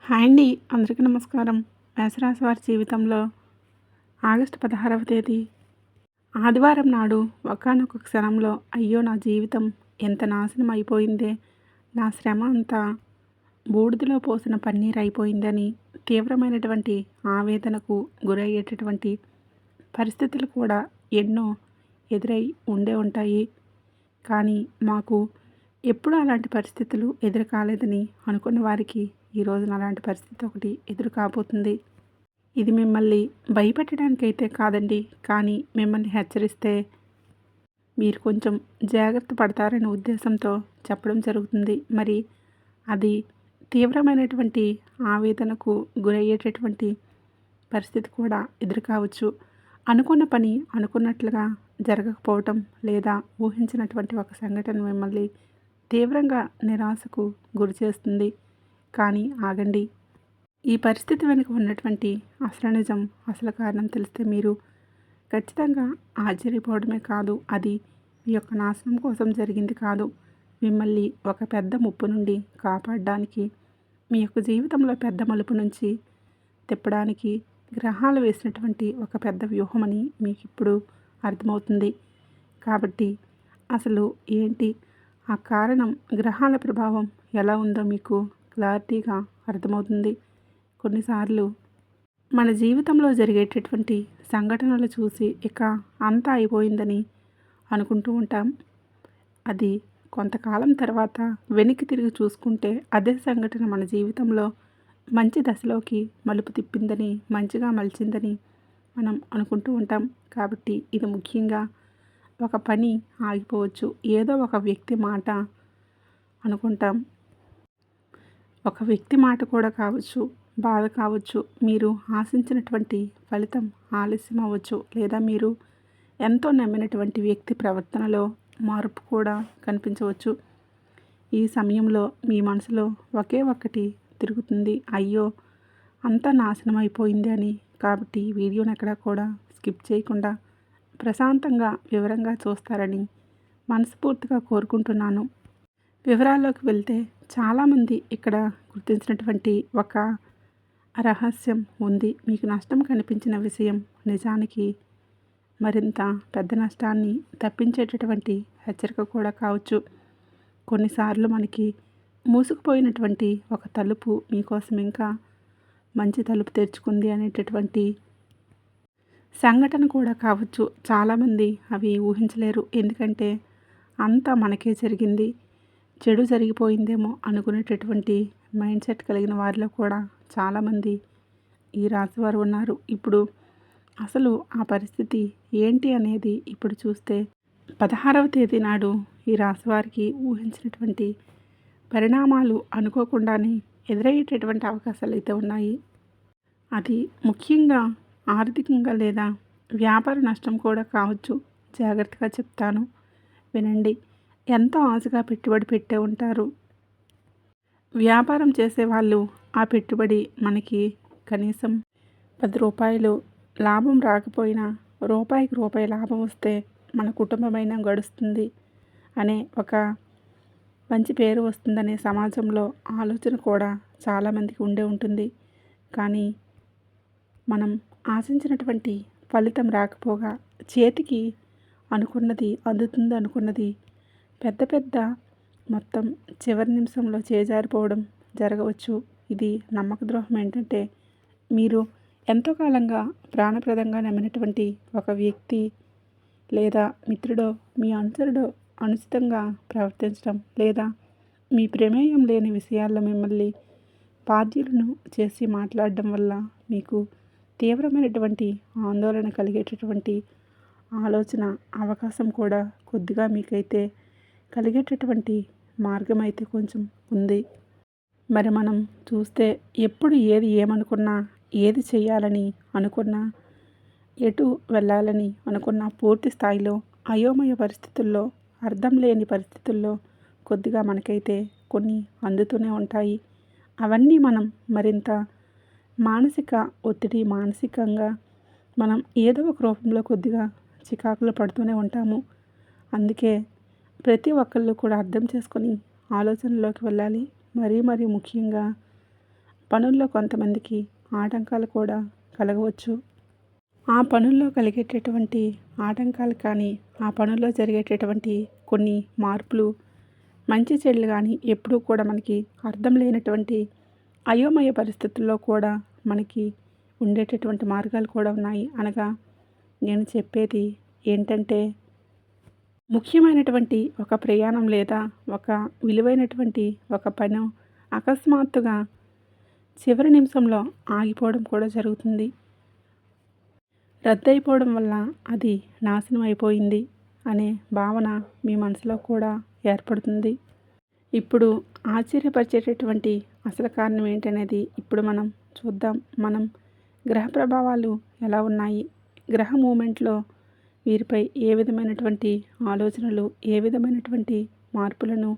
Hi అండి. అందరికీ నమస్కారం. మేషరాశి వారి జీవితంలో ఆగస్టు 16వ తేదీ ఆదివారం నాడు ఒకానొక క్షణంలో అయ్యో నా జీవితం ఎంత నాశనం అయిపోయిందే, నా శ్రమ అంతా బూడిదలో పోసిన పన్నీర్ అయిపోయిందని తీవ్రమైనటువంటి ఆవేదనకు గురయ్యేటటువంటి పరిస్థితులు కూడా ఎన్నో ఎదురై ఉండే ఉంటాయి. కానీ మాకు ఎప్పుడూ అలాంటి పరిస్థితులు ఎదురు కాలేదని అనుకున్న వారికి ఈ రోజున అలాంటి పరిస్థితి ఒకటి ఎదురు కాబోతుంది. ఇది మిమ్మల్ని భయపెట్టడానికైతే కాదండి, కానీ మిమ్మల్ని హెచ్చరిస్తే మీరు కొంచెం జాగ్రత్త పడతారనే ఉద్దేశంతో చెప్పడం జరుగుతుంది. మరి అది తీవ్రమైనటువంటి ఆవేదనకు గురయ్యేటటువంటి పరిస్థితి కూడా ఎదురు కావచ్చు. అనుకున్న పని అనుకున్నట్లుగా జరగకపోవటం లేదా ఊహించినటువంటి ఒక సంఘటన మిమ్మల్ని తీవ్రంగా నిరాశకు గురిచేస్తుంది. కానీ ఆగండి. ఈ పరిస్థితి వెనుక ఉన్నటువంటి అసలు నిజం, అసలు కారణం తెలిస్తే మీరు ఖచ్చితంగా ఆశ్చర్యపోవడమే కాదు, అది మీ యొక్క నాశనం కోసం జరిగింది కాదు, మిమ్మల్ని ఒక పెద్ద ముప్పు నుండి కాపాడడానికి, మీ యొక్క జీవితంలో పెద్ద మలుపు నుంచి తిప్పడానికి గ్రహాలు వేసినటువంటి ఒక పెద్ద వ్యూహమని మీకు ఇప్పుడు అర్థమవుతుంది. కాబట్టి అసలు ఏంటి ఆ కారణం, గ్రహాల ప్రభావం ఎలా ఉందో మీకు క్లారిటీగా అర్థమవుతుంది. కొన్నిసార్లు మన జీవితంలో జరిగేటటువంటి సంఘటనలు చూసి ఇక అంతా అయిపోయిందని అనుకుంటూ ఉంటాం. అది కొంతకాలం తర్వాత వెనక్కి తిరిగి చూసుకుంటే అదే సంఘటన మన జీవితంలో మంచి దశలోకి మలుపు తిప్పిందని, మంచిగా మలిచిందని మనం అనుకుంటూ ఉంటాం. కాబట్టి ఇది ముఖ్యంగా ఒక పని ఆగిపోవచ్చు, ఏదో ఒక వ్యక్తి మాట అనుకుంటాం, ఒక వ్యక్తి మాట కూడా కావచ్చు, బాధ కావచ్చు, మీరు ఆశించినటువంటి ఫలితం ఆలస్యం అవ్వచ్చు, లేదా మీరు ఎంతో నమ్మినటువంటి వ్యక్తి ప్రవర్తనలో మార్పు కూడా కనిపించవచ్చు. ఈ సమయంలో మీ మనసులో ఒకే ఒక్కటి తిరుగుతుంది, అయ్యో అంతా నాశనం అయిపోయింది అని. కాబట్టి వీడియోని ఎక్కడా కూడా స్కిప్ చేయకుండా ప్రశాంతంగా వివరంగా చూస్తారని మనస్ఫూర్తిగా కోరుకుంటున్నాను. వివరాల్లోకి వెళ్తే చాలామంది ఇక్కడ గుర్తించినటువంటి ఒక రహస్యం ఉంది. మీకు నష్టం కనిపించిన విషయం నిజానికి మరింత పెద్ద నష్టాన్ని తప్పించేటటువంటి హెచ్చరిక కూడా కావచ్చు. కొన్నిసార్లు మనకి మూసుకుపోయినటువంటి ఒక తలుపు మీకోసం ఇంకా మంచి తలుపు తెరుచుకుంది అనేటటువంటి సంఘటన కూడా కావచ్చు. చాలామంది అవి ఊహించలేరు, ఎందుకంటే అంతా మనకే జరిగింది, చెడు జరిగిపోయిందేమో అనుకునేటటువంటి మైండ్ సెట్ కలిగిన వారిలో కూడా చాలామంది ఈ రాశివారు ఉన్నారు. ఇప్పుడు అసలు ఆ పరిస్థితి ఏంటి అనేది ఇప్పుడు చూస్తే 16వ తేదీ నాడు ఈ రాశివారికి ఊహించినటువంటి పరిణామాలు అనుకోకుండానే ఎదురయ్యేటటువంటి అవకాశాలు అయితే ఉన్నాయి. అది ముఖ్యంగా ఆర్థికంగా లేదా వ్యాపార నష్టం కూడా కావచ్చు. జాగ్రత్తగా చెప్తాను, వినండి. ఎంతో ఆశగా పెట్టుబడి పెట్టే ఉంటారు. వ్యాపారం చేసేవాళ్ళు ఆ పెట్టుబడి మనకి కనీసం 10 రూపాయలు లాభం రాకపోయినా రూపాయికి రూపాయి లాభం వస్తే మన కుటుంబమైనా గడుస్తుంది అనే ఒక మంచి పేరు వస్తుందనే సమాజంలో ఆలోచన కూడా చాలామందికి ఉండే ఉంటుంది. కానీ మనం ఆశించినటువంటి ఫలితం రాకపోగా చేతికి అనుకున్నది అందుతుంది అనుకున్నది పెద్ద పెద్ద మొత్తం చివరి నిమిషంలో చేజారిపోవడం జరగవచ్చు. ఇది నమ్మక ద్రోహం. ఏంటంటే మీరు ఎంతో కాలంగా ప్రాణప్రదంగా నమ్మినటువంటి ఒక వ్యక్తి లేదా మిత్రుడో మీ అనుచరుడో అనుచితంగా ప్రవర్తించడం, లేదా మీ ప్రమేయం లేని విషయాల్లో మిమ్మల్ని బాధ్యులను చేసి మాట్లాడడం వల్ల మీకు తీవ్రమైనటువంటి ఆందోళన కలిగేటటువంటి ఆలోచన అవకాశం కూడా కొద్దిగా మీకైతే కలిగేటటువంటి మార్గం అయితే కొంచెం ఉంది. మరి మనం చూస్తే ఎప్పుడు ఏది ఏమనుకున్నా, ఏది చేయాలని అనుకున్నా, ఎటు వెళ్ళాలని అనుకున్నా పూర్తి స్థాయిలో అయోమయ పరిస్థితుల్లో, అర్థం లేని పరిస్థితుల్లో కొద్దిగా మనకైతే కొన్ని అందుతూనే ఉంటాయి. అవన్నీ మనం మరింత మానసిక ఒత్తిడి, మానసికంగా మనం ఏదో ఒక రూపంలో కొద్దిగా చికాకులు పడుతూనే ఉంటాము. అందుకే ప్రతి ఒక్కళ్ళు కూడా అర్థం చేసుకొని ఆలోచనలోకి వెళ్ళాలి. మరీ ముఖ్యంగా పనుల్లో కొంతమందికి ఆటంకాలు కూడా కలగవచ్చు. ఆ పనుల్లో కలిగేటటువంటి ఆటంకాలు కానీ, ఆ పనుల్లో జరిగేటటువంటి కొన్ని మార్పులు, మంచి చెడులు కానీ ఎప్పుడూ కూడా మనకి అర్థం లేనటువంటి అయోమయ పరిస్థితుల్లో కూడా మనకి ఉండేటటువంటి మార్గాలు కూడా ఉన్నాయి. అనగా నేను చెప్పేది ఏంటంటే, ముఖ్యమైనటువంటి ఒక ప్రయాణం లేదా ఒక విలువైనటువంటి ఒక పని అకస్మాత్తుగా చివరి నిమిషంలో ఆగిపోవడం కూడా జరుగుతుంది. రద్దయిపోవడం వల్ల అది నాశనం అయిపోయింది అనే భావన మీ మనసులో కూడా ఏర్పడుతుంది. ఇప్పుడు ఆశ్చర్యపరిచేటటువంటి అసలు కారణం ఏంటనేది ఇప్పుడు మనం చూద్దాం. మనం గ్రహ ప్రభావాలు ఎలా ఉన్నాయి, గ్రహ మూమెంట్లో వీరిపై ఏ విధమైనటువంటి ఆలోచనలు, ఏ విధమైనటువంటి మార్పులను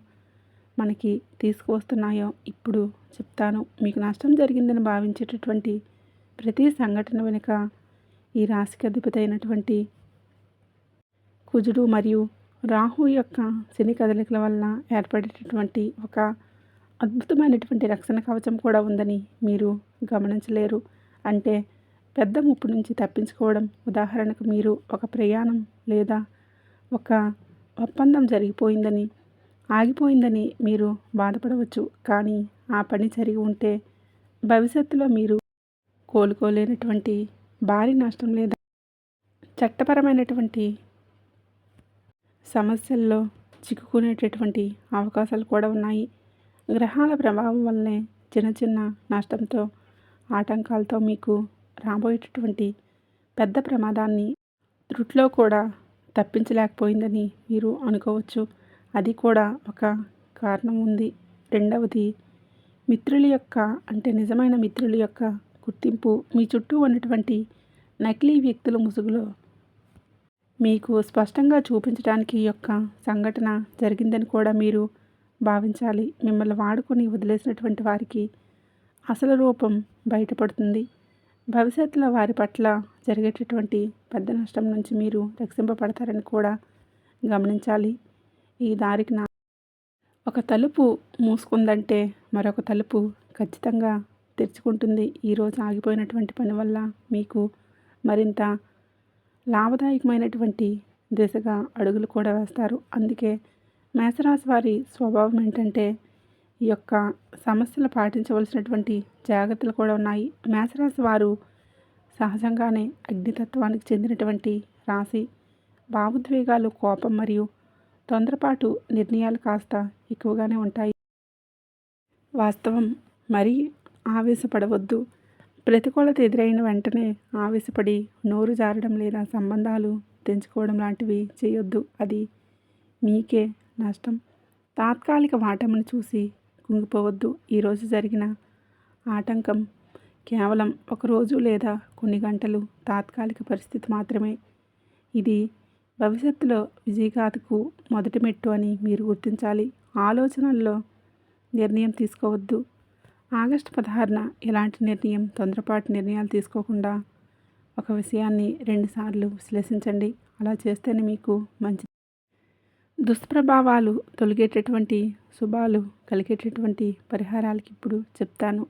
మనకి తీసుకువస్తున్నాయో ఇప్పుడు చెప్తాను. మీకు నష్టం జరిగిందని భావించేటటువంటి ప్రతి సంఘటన వెనుక ఈ రాశికి అధిపతి అయినటువంటి కుజుడు మరియు రాహు యొక్క శని కదలికల వలన ఏర్పడేటటువంటి ఒక అద్భుతమైనటువంటి రక్షణ కవచం కూడా ఉందని మీరు గమనించలేరు. అంటే పెద్ద ముప్పు నుంచి తప్పించుకోవడం. ఉదాహరణకు మీరు ఒక ప్రయాణం లేదా ఒక ఒప్పందం జరిగిపోయిందని, ఆగిపోయిందని మీరు బాధపడవచ్చు. కానీ ఆ పని జరిగి ఉంటే భవిష్యత్తులో మీరు కోలుకోలేనటువంటి భారీ నష్టం లేదా చట్టపరమైనటువంటి సమస్యల్లో చిక్కుకునేటటువంటి అవకాశాలు కూడా ఉన్నాయి. గ్రహాల ప్రభావం వల్లనే చిన్న చిన్న నష్టంతో, ఆటంకాలతో మీకు రాబోయేటటువంటి పెద్ద ప్రమాదాన్ని త్రుట్లో కూడా తప్పించలేకపోయిందని మీరు అనుకోవచ్చు. అది కూడా ఒక కారణం ఉంది. రెండవది, మిత్రుల యొక్క అంటే నిజమైన మిత్రుల యొక్క గుర్తింపు మీ చుట్టూ ఉన్నటువంటి నకిలీ వ్యక్తుల ముసుగులో మీకు స్పష్టంగా చూపించడానికి ఈ యొక్క సంఘటన జరిగిందని కూడా మీరు భావించాలి. మిమ్మల్ని వాడుకొని వదిలేసినటువంటి వారికి అసలు రూపం బయటపడుతుంది. భవిష్యత్తులో వారి పట్ల జరిగేటటువంటి పెద్ద నష్టం నుంచి మీరు రక్షింపబడతారని కూడా గమనించాలి. ఈ దారికి ఒక తలుపు మూసుకుందంటే మరొక తలుపు ఖచ్చితంగా తెరుచుకుంటుంది. ఈరోజు ఆగిపోయినటువంటి పని వల్ల మీకు మరింత లాభదాయకమైనటువంటి దిశగా అడుగులు కూడా వేస్తారు. అందుకే మేషరాశి వారి స్వభావం ఏంటంటే, ఈ యొక్క సమస్యలు పాటించవలసినటువంటి జాగ్రత్తలు కూడా ఉన్నాయి. మేషరాశి వారు సహజంగానే అగ్నితత్వానికి చెందినటువంటి రాశి. భావోద్వేగాలు, కోపం మరియు తొందరపాటు నిర్ణయాలు కాస్త ఎక్కువగానే ఉంటాయి. వాస్తవం, మరీ ఆవేశపడవద్దు. ప్రతికూలత ఎదురైన వెంటనే ఆవేశపడి నోరు జారడం లేదా సంబంధాలు తెంచుకోవడం లాంటివి చేయొద్దు. అది మీకే నష్టం. తాత్కాలిక వాటమును చూసి కుంగిపోవద్దు. ఈరోజు జరిగిన ఆటంకం కేవలం ఒకరోజు లేదా కొన్ని గంటలు తాత్కాలిక పరిస్థితి మాత్రమే. ఇది భవిష్యత్తులో విజయగాథకు మొదటి మెట్టు అని మీరు గుర్తించాలి. ఆలోచనల్లో నిర్ణయం తీసుకోవద్దు. ఆగస్టు 16న ఎలాంటి నిర్ణయం, తొందరపాటు నిర్ణయాలు తీసుకోకుండా ఒక విషయాన్ని 2 సార్లు విశ్లేషించండి. అలా చేస్తేనే మీకు మంచి దుష్ప్రభావాలు తొలగేటటువంటి, శుభాలు కలిగేటటువంటి పరిహారాలకి ఇప్పుడు చెప్తాను.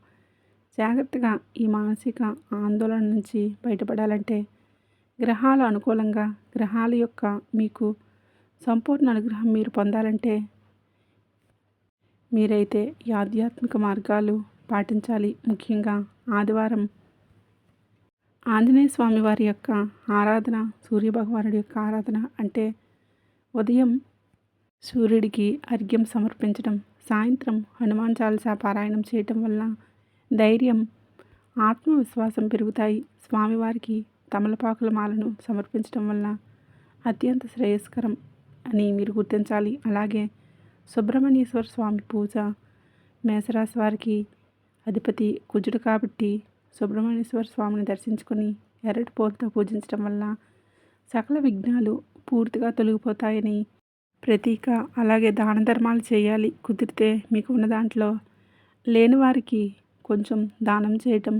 జాగ్రత్తగా ఈ మానసిక ఆందోళన నుంచి బయటపడాలంటే, గ్రహాల అనుకూలంగా, గ్రహాల యొక్క మీకు సంపూర్ణ అనుగ్రహం మీరు పొందాలంటే మీరైతే ఈ ఆధ్యాత్మిక మార్గాలు పాటించాలి. ముఖ్యంగా ఆదివారం ఆంజనేయ స్వామి వారి యొక్క ఆరాధన, సూర్యభగవానుడి యొక్క ఆరాధన, అంటే ఉదయం సూర్యుడికి అర్ఘ్యం సమర్పించడం, సాయంత్రం హనుమాన్ చాలీసా పారాయణం చేయటం వల్ల ధైర్యం, ఆత్మవిశ్వాసం పెరుగుతాయి. స్వామివారికి తమలపాకుల మాలను సమర్పించడం వల్ల అత్యంత శ్రేయస్కరం అని మీరు గుర్తించాలి. అలాగే సుబ్రహ్మణ్యేశ్వర స్వామి పూజ, మేషరాశి వారికి అధిపతి కుజుడు కాబట్టి సుబ్రహ్మణ్యేశ్వర స్వామిని దర్శించుకొని ఎర్రటి పూలతో పూజించడం వల్ల సకల విఘ్నాలు పూర్తిగా తొలగిపోతాయని ప్రతీక. అలాగే దాన ధర్మాలు చేయాలి. కుదిరితే మీకు ఉన్న దాంట్లో లేని వారికి కొంచెం దానం చేయటం,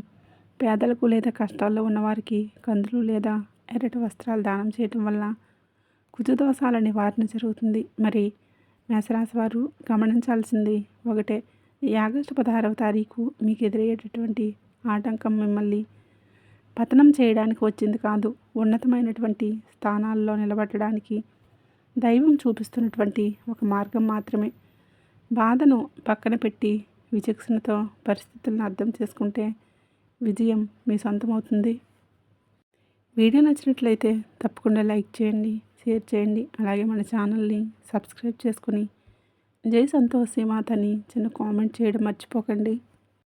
పేదలకు లేదా కష్టాల్లో ఉన్నవారికి కందులు లేదా ఎర్రటి వస్త్రాలు దానం చేయటం వల్ల కుజదోషాల నివారణ జరుగుతుంది. మరి మేషరాశి వారు గమనించాల్సింది ఒకటే, ఈ ఆగస్టు 16వ తారీఖు మీకు ఎదురయ్యేటటువంటి ఆటంకం మిమ్మల్ని పతనం చేయడానికి వచ్చింది కాదు, ఉన్నతమైనటువంటి స్థానాల్లో నిలబెట్టడానికి దైవం చూపిస్తున్నటువంటి ఒక మార్గం మాత్రమే. బాధను పక్కన పెట్టి విచక్షణతో పరిస్థితులను అర్థం చేసుకుంటే విజయం మీ సొంతమవుతుంది. వీడియో నచ్చినట్లయితే తప్పకుండా లైక్ చేయండి, షేర్ చేయండి. అలాగే మన ఛానల్ని సబ్స్క్రైబ్ చేసుకుని జై సంతోషి మాత అని చిన్న కామెంట్ చేయడం మర్చిపోకండి.